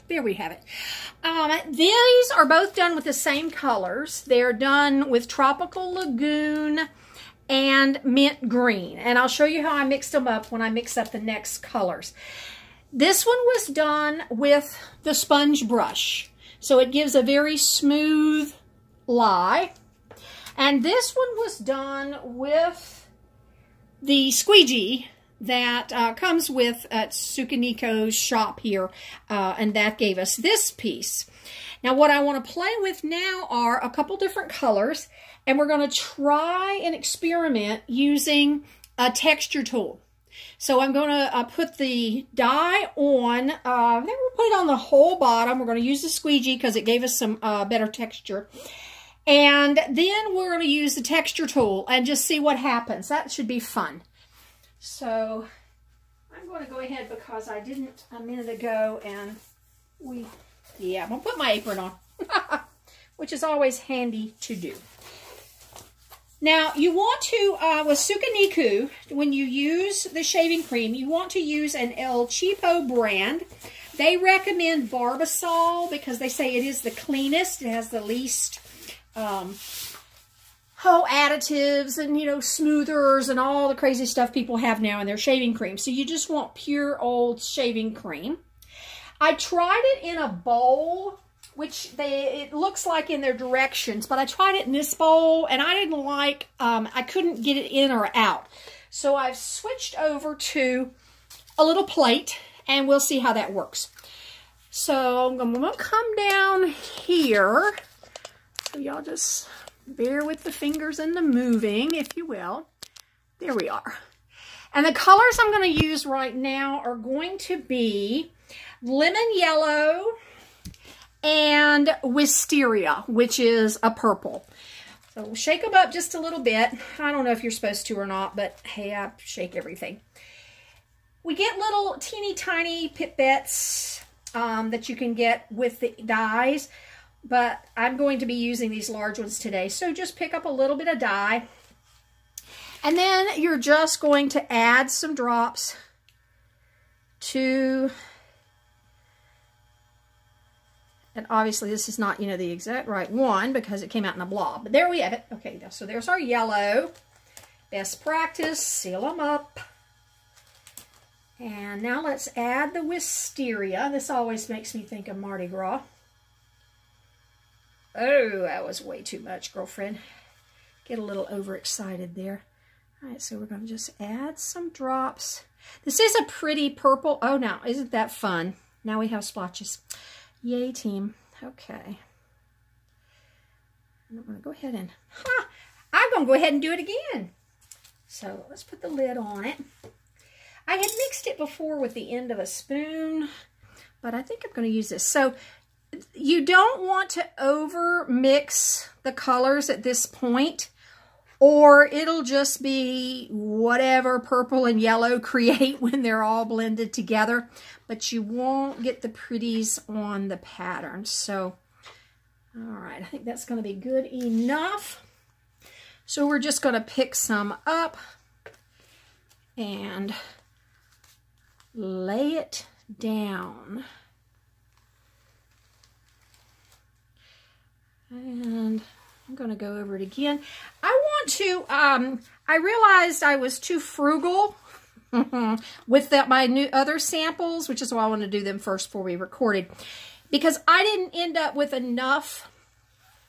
There we have it. These are both done with the same colors. They're done with Tropical Lagoon and Mint Green. And I'll show you how I mixed them up when I mix up the next colors. This one was done with the sponge brush. So it gives a very smooth lie. And this one was done with the squeegee that comes with Tsukineko's shop here, and that gave us this piece. Now what I want to play with now are a couple different colors, and we're going to try and experiment using a texture tool. So I'm going to put the dye on, I think we'll put it on the whole bottom. We're going to use the squeegee because it gave us some better texture. And then we're going to use the texture tool and just see what happens. That should be fun. So I'm going to go ahead because I didn't a minute ago, and I'm going to put my apron on, which is always handy to do. Now you want to, with Tsukineko, when you use the shaving cream, you want to use an El Cheapo brand. They recommend Barbasol because they say it is the cleanest. It has the least additives and, you know, smoothers and all the crazy stuff people have now in their shaving cream. So you just want pure old shaving cream. I tried it in a bowl, which it looks like in their directions, but I tried it in this bowl and I didn't like, I couldn't get it in or out. So I've switched over to a little plate and we'll see how that works. So I'm going to come down here. So y'all just bear with the fingers and the moving, if you will. There we are. And the colors I'm going to use right now are going to be lemon yellow and wisteria, which is a purple. So we'll shake them up just a little bit. I don't know if you're supposed to or not, but hey, I shake everything. We get little teeny tiny pipettes that you can get with the dyes. But I'm going to be using these large ones today. So just pick up a little bit of dye. And then you're just going to add some drops to, and obviously this is not, you know, the exact right one because it came out in a blob. But there we have it. Okay, so there's our yellow. Best practice, seal them up. And now let's add the wisteria. This always makes me think of Mardi Gras. Oh, that was way too much, girlfriend. Get a little overexcited there. All right, so we're going to just add some drops. This is a pretty purple. Oh, now, isn't that fun? Now we have splotches. Yay, team. Okay. And I'm going to go ahead and, I'm going to go ahead and do it again. So let's put the lid on it. I had mixed it before with the end of a spoon, but I think I'm going to use this. So you don't want to over mix the colors at this point, or it'll just be whatever purple and yellow create when they're all blended together, but you won't get the pretties on the pattern. So, all right, I think that's going to be good enough. So we're just going to pick some up and lay it down. And I'm going to go over it again. I want to, I realized I was too frugal with my other samples, which is why I want to do them first before we recorded, because I didn't end up with enough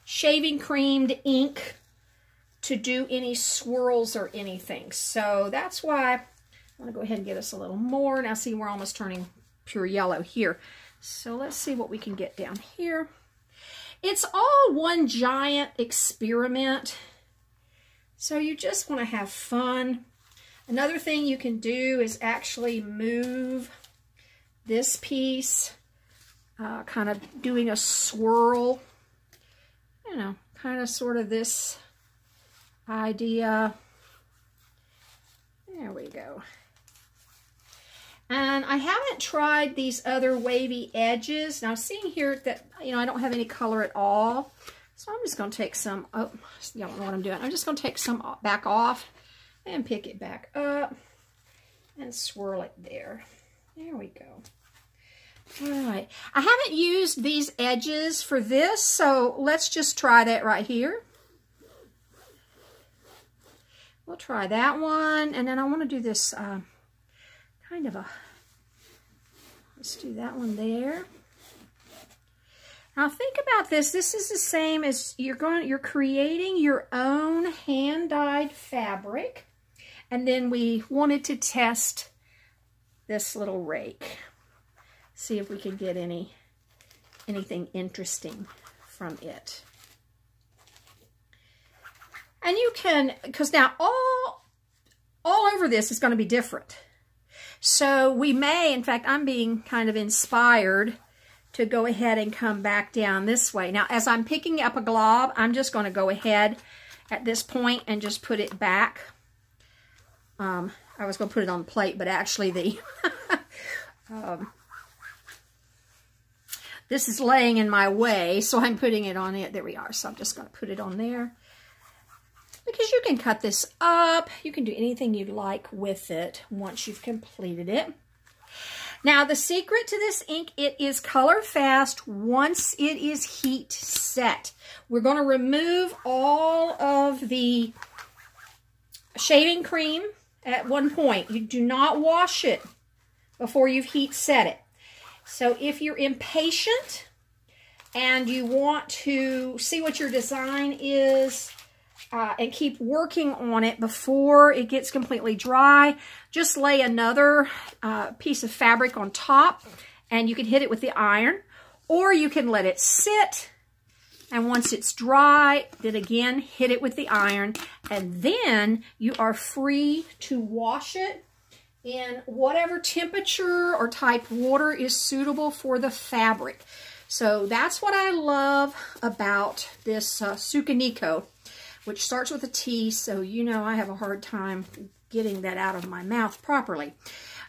shaving creamed ink to do any swirls or anything. So that's why I want to go ahead and get us a little more. Now see, we're almost turning pure yellow here. So let's see what we can get down here. It's all one giant experiment, so you just want to have fun. Another thing you can do is actually move this piece, kind of doing a swirl, you know, kind of sort of this idea. There we go. And I haven't tried these other wavy edges. Now, seeing here that, you know, I don't have any color at all. So I'm just going to take some, oh, y'all don't know what I'm doing. I'm just going to take some back off and pick it back up and swirl it there. There we go. All right, I haven't used these edges for this, so let's just try that right here. We'll try that one, and then I want to do this kind of a, let's do that one there. Now think about this. This is the same as you're creating your own hand-dyed fabric, and then we wanted to test this little rake. See if we can get anything interesting from it. And you can, because now all over this is going to be different. So we may, in fact, I'm being kind of inspired to go ahead and come back down this way. Now, as I'm picking up a glob, I'm just going to go ahead at this point and just put it back. I was going to put it on the plate, but actually the this is laying in my way, so I'm putting it on it. There we are. So I'm just going to put it on there. Because you can cut this up. You can do anything you'd like with it once you've completed it. Now, the secret to this ink, it is color fast once it is heat set. We're going to remove all of the shaving cream at one point. You do not wash it before you've heat set it. So if you're impatient and you want to see what your design is and keep working on it before it gets completely dry, just lay another piece of fabric on top and you can hit it with the iron, or you can let it sit, and once it's dry, then again hit it with the iron, and then you are free to wash it in whatever temperature or type water is suitable for the fabric. So that's what I love about this Tsukineko, which starts with a T, so you know I have a hard time getting that out of my mouth properly.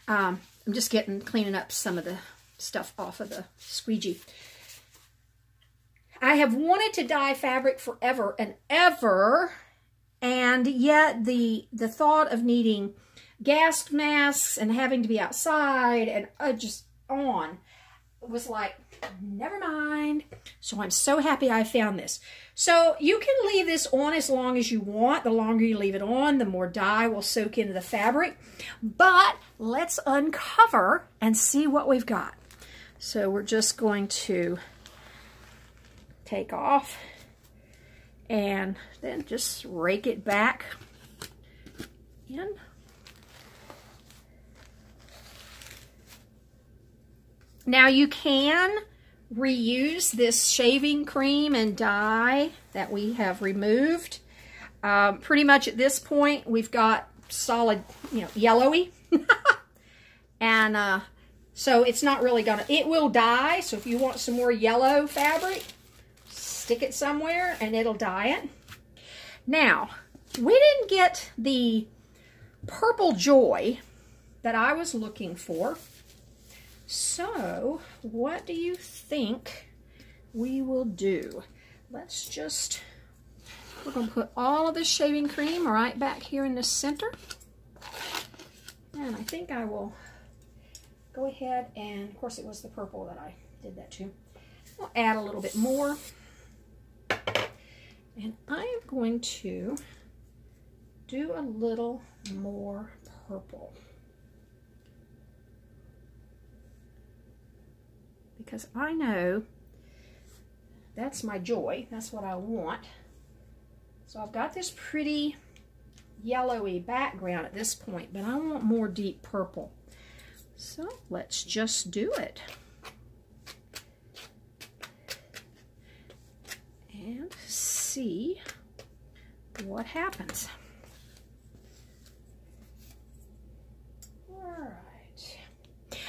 I'm just cleaning up some of the stuff off of the squeegee. I have wanted to dye fabric forever and ever, and yet the thought of needing gas masks and having to be outside and just on was like, never mind. So I'm so happy I found this. So you can leave this on as long as you want. The longer you leave it on, the more dye will soak into the fabric. But let's uncover and see what we've got. So we're just going to take off and then just rake it back in. Now you can reuse this shaving cream and dye that we have removed. Pretty much at this point we've got solid, yellowy. And so it's not really gonna, it will dye. So if you want some more yellow fabric, stick it somewhere and it'll dye it. Now, we didn't get the purple joy that I was looking for. So, what do you think we will do? Let's just, we're going to put all of this shaving cream right back here in the center. And I think I will go ahead and, of course it was the purple that I did that to. I'll add a little bit more. And I am going to do a little more purple. Because I know that's my joy. That's what I want. So I've got this pretty yellowy background at this point, but I want more deep purple. So let's just do it. And see what happens. All right.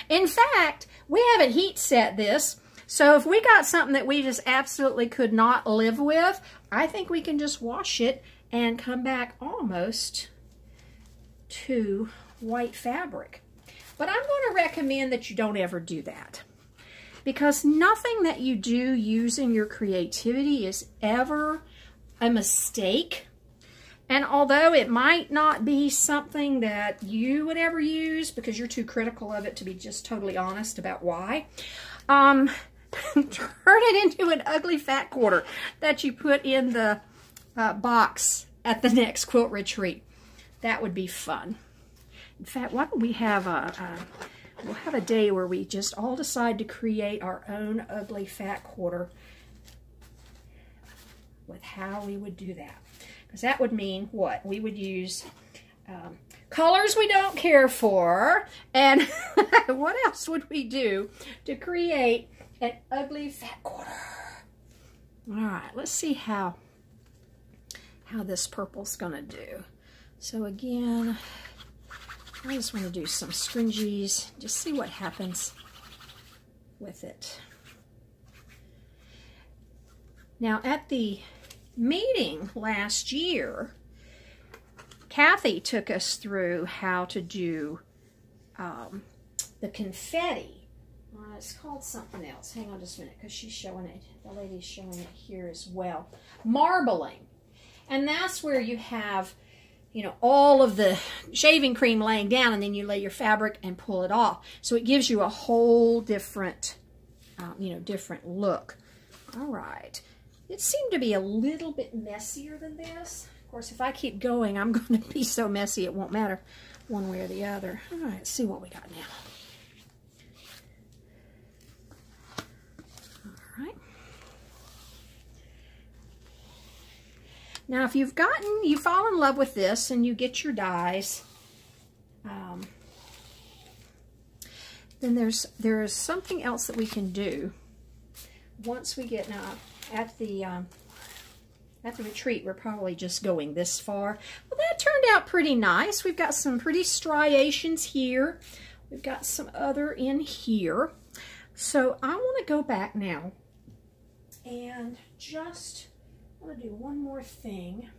In fact, we haven't heat set this, so if we got something that we just absolutely could not live with, I think we can just wash it and come back almost to white fabric. But I'm going to recommend that you don't ever do that, because nothing that you do using your creativity is ever a mistake. And although it might not be something that you would ever use because you're too critical of it to be just totally honest about why, turn it into an ugly fat quarter that you put in the box at the next quilt retreat. That would be fun. In fact, why don't we have we'll have a day where we just all decide to create our own ugly fat quarter with how we would do that. Because that would mean what? We would use colors we don't care for, and what else would we do to create an ugly fat quarter? All right, let's see how this purple's gonna do. So again, I just want to do some scrunchies, just see what happens with it. Now at the meeting last year, Kathy took us through how to do the confetti. It's called something else. Hang on just a minute, because she's showing it. The lady's showing it here as well. Marbling. And that's where you have, you know, all of the shaving cream laying down, and then you lay your fabric and pull it off. So it gives you a whole different, you know, different look. All right. It seemed to be a little bit messier than this. Of course, if I keep going, I'm going to be so messy it won't matter one way or the other. All right, let's see what we got now. All right. Now, if you fall in love with this and you get your dies, then there is something else that we can do once we get at the retreat. We're probably just going this far. Well, that turned out pretty nice. We've got some pretty striations here. We've got some other in here. So I want to go back now and just I'm going to do one more thing,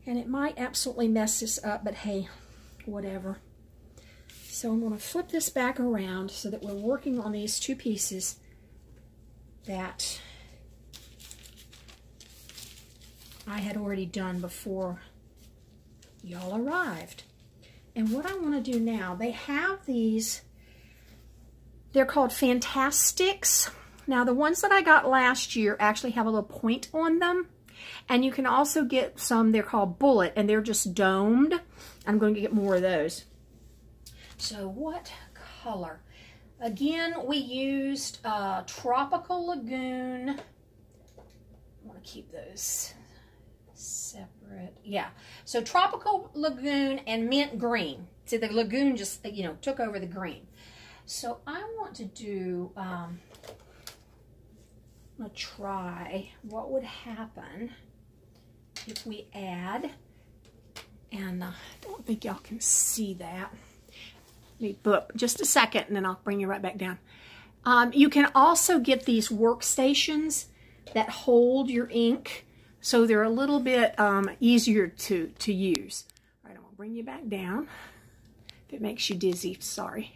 and it might absolutely mess this up, but hey, whatever. So I'm going to flip this back around so that we're working on these two pieces that I had already done before y'all arrived. And what I want to do now, they have these, they're called Fantastics. Now, the ones that I got last year actually have a little point on them. And you can also get some, they're called Bullet, and they're just domed. I'm going to get more of those. So what color? Again, we used Tropical Lagoon. I want to keep those separate. Yeah. So Tropical Lagoon and Mint Green. See, the Lagoon just, you know, took over the green. So I want to do... I'm going to try what would happen if we add, and I don't think y'all can see that. Let me put up just a second and then I'll bring you right back down. You can also get these workstations that hold your ink, so they're a little bit easier to use. All right, I'm going to bring you back down. If it makes you dizzy, sorry.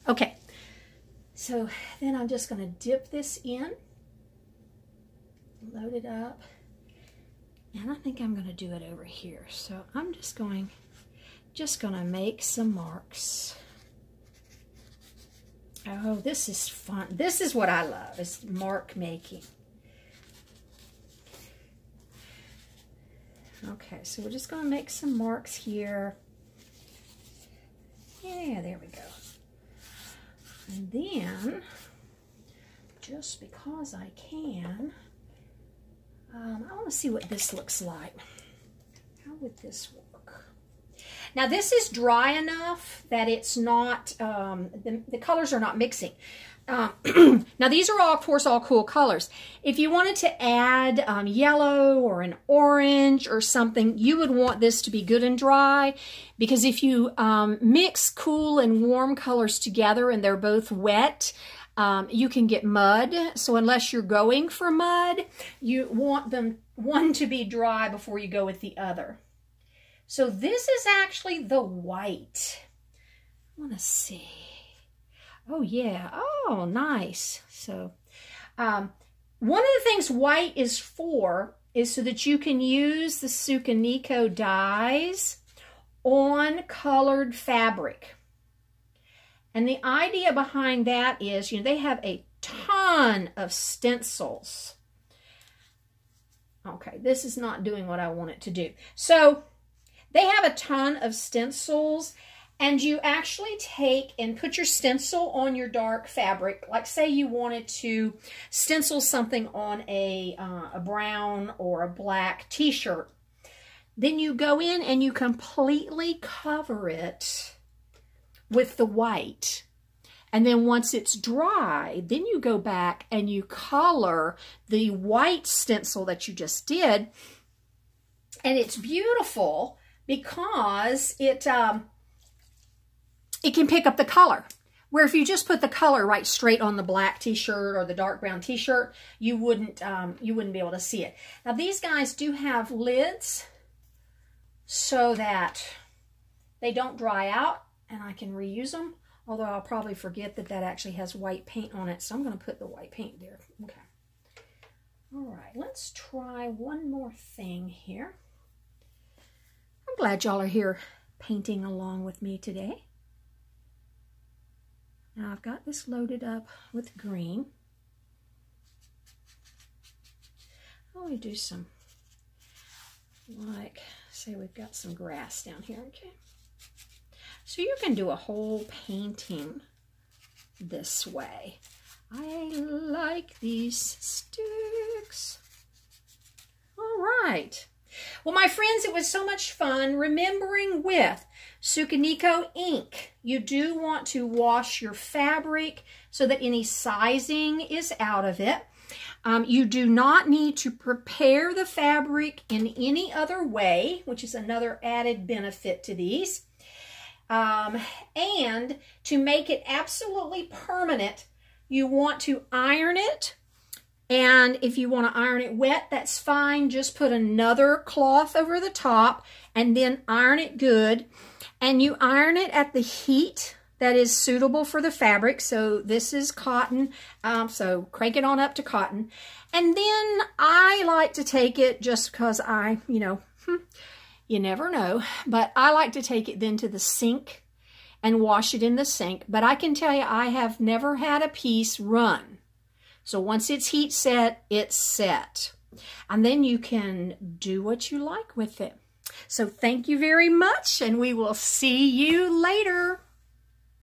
Okay, so then I'm just going to dip this in. Load it up, and I think I'm going to do it over here. So I'm just going to make some marks. Oh, this is fun. This is what I love, is mark making. Okay, so we're just going to make some marks here. Yeah, there we go. And then, just because I can, I want to see what this looks like. How would this work? Now this is dry enough that it's not, the colors are not mixing. Now these are all, of course, all cool colors. If you wanted to add yellow or an orange or something, you would want this to be good and dry, because if you mix cool and warm colors together and they're both wet, you can get mud. So unless you're going for mud, you want them one to be dry before you go with the other. So this is actually the white. I want to see. Oh yeah, oh nice. So one of the things white is for is so that you can use the Tsukineko dyes on colored fabric. And the idea behind that is, you know, they have a ton of stencils. Okay, this is not doing what I want it to do. So they have a ton of stencils, and you actually take and put your stencil on your dark fabric. Like say you wanted to stencil something on a brown or a black t-shirt. Then you go in and you completely cover it with the white. And then once it's dry, then you go back and you color the white stencil that you just did. And it's beautiful because it can pick up the color. Where if you just put the color right straight on the black t-shirt or the dark brown t-shirt, you wouldn't be able to see it. Now these guys do have lids so that they don't dry out and I can reuse them. Although I'll probably forget that that actually has white paint on it. So I'm going to put the white paint there. Okay. All right. Let's try one more thing here. I'm glad y'all are here painting along with me today. Now I've got this loaded up with green. I want to do some, like, say we've got some grass down here, okay? So you can do a whole painting this way. I like these sticks. All right. Well, my friends, it was so much fun remembering with Tsukineko ink. You do want to wash your fabric so that any sizing is out of it. You do not need to prepare the fabric in any other way, which is another added benefit to these. And to make it absolutely permanent, you want to iron it. And if you want to iron it wet, that's fine. Just put another cloth over the top and then iron it good. And you iron it at the heat that is suitable for the fabric. So this is cotton, so crank it on up to cotton. And then I like to take it just because you never know, but I like to take it then to the sink and wash it in the sink. But I can tell you, I have never had a piece run. So once it's heat set, it's set. And then you can do what you like with it. So thank you very much, and we will see you later.